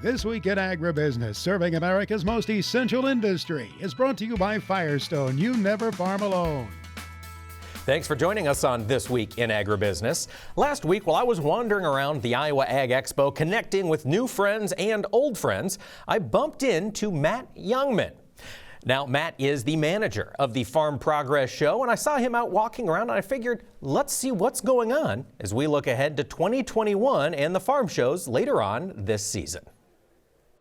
This Week in Agribusiness, serving America's most essential industry, is brought to you by Firestone. You never farm alone. Thanks for joining us on This Week in Agribusiness. Last week, while I was wandering around the Iowa Ag Expo, connecting with new friends and old friends, I bumped into Matt Jungmann. Now, Matt is the manager of the Farm Progress Show, and I saw him out walking around, and I figured, let's see what's going on as we look ahead to 2021 and the farm shows later on this season.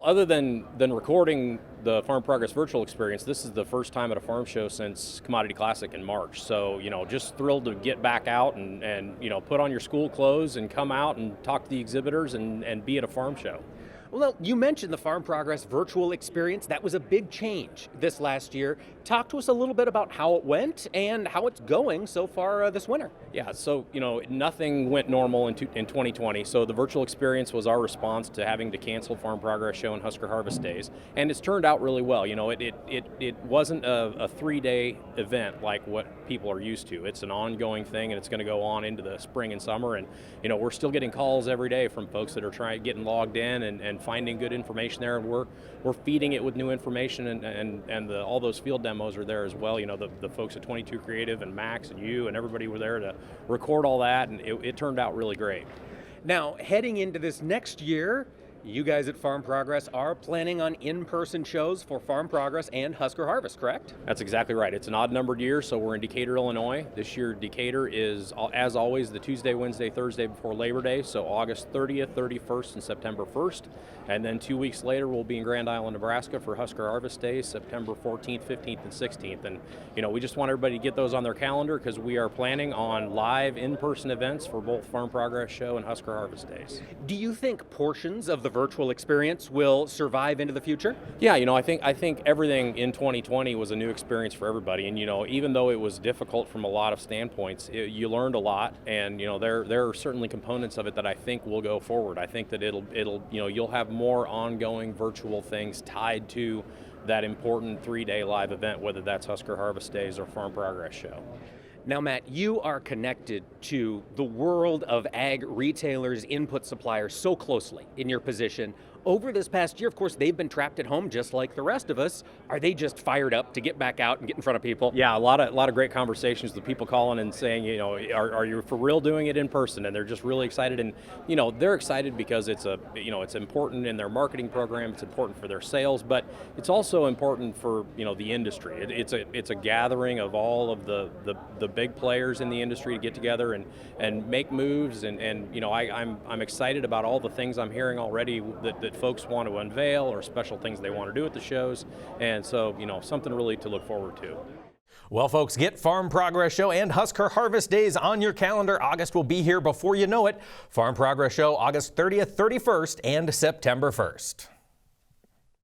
Other than recording the Farm Progress virtual experience, this is the first time at a farm show since Commodity Classic in March. So, just thrilled to get back out and put on your school clothes and come out and talk to the exhibitors and be at a farm show. Well, you mentioned the Farm Progress virtual experience. That was a big change this last year. Talk to us a little bit about how it went and how it's going so far this winter. Yeah, so, nothing went normal in 2020. So the virtual experience was our response to having to cancel Farm Progress Show and Husker Harvest Days. And it's turned out really well. It wasn't a 3-day event like what people are used to. It's an ongoing thing, and it's going to go on into the spring and summer. And, we're still getting calls every day from folks that are getting logged in and finding good information there, and we're feeding it with new information, and all those field demos are there as well. The folks at 22 Creative and Max and you and everybody were there to record all that, and it turned out really great. Now, heading into this next year, you guys at Farm Progress are planning on in-person shows for Farm Progress and Husker Harvest, correct? That's exactly right. It's an odd-numbered year, so we're in Decatur, Illinois. This year, Decatur is, as always, the Tuesday, Wednesday, Thursday before Labor Day, so August 30th, 31st, and September 1st. And then 2 weeks later, we'll be in Grand Island, Nebraska for Husker Harvest Days, September 14th, 15th, and 16th. And, we just want everybody to get those on their calendar because we are planning on live in-person events for both Farm Progress Show and Husker Harvest Days. Do you think portions of the virtual experience will survive into the future? Yeah, I think everything in 2020 was a new experience for everybody, and even though it was difficult from a lot of standpoints, you learned a lot, and there are certainly components of it that I think will go forward. I think that it'll you'll have more ongoing virtual things tied to that important 3-day live event, whether that's Husker Harvest Days or Farm Progress Show. Now, Matt, you are connected to the world of ag retailers, input suppliers so closely in your position. Over this past year, of course, they've been trapped at home just like the rest of us. Are they just fired up to get back out and get in front of people? Yeah, a lot of great conversations with people calling and saying, are you for real doing it in person? And they're just really excited. And, they're excited because it's it's important in their marketing program. It's important for their sales, but it's also important for, the industry. It's a gathering of all of the big players in the industry to get together and make moves. And I'm excited about all the things I'm hearing already that folks want to unveil or special things they want to do at the shows. And so, something really to look forward to. Well, folks, get Farm Progress Show and Husker Harvest Days on your calendar. August will be here before you know it. Farm Progress Show, August 30th, 31st, and September 1st.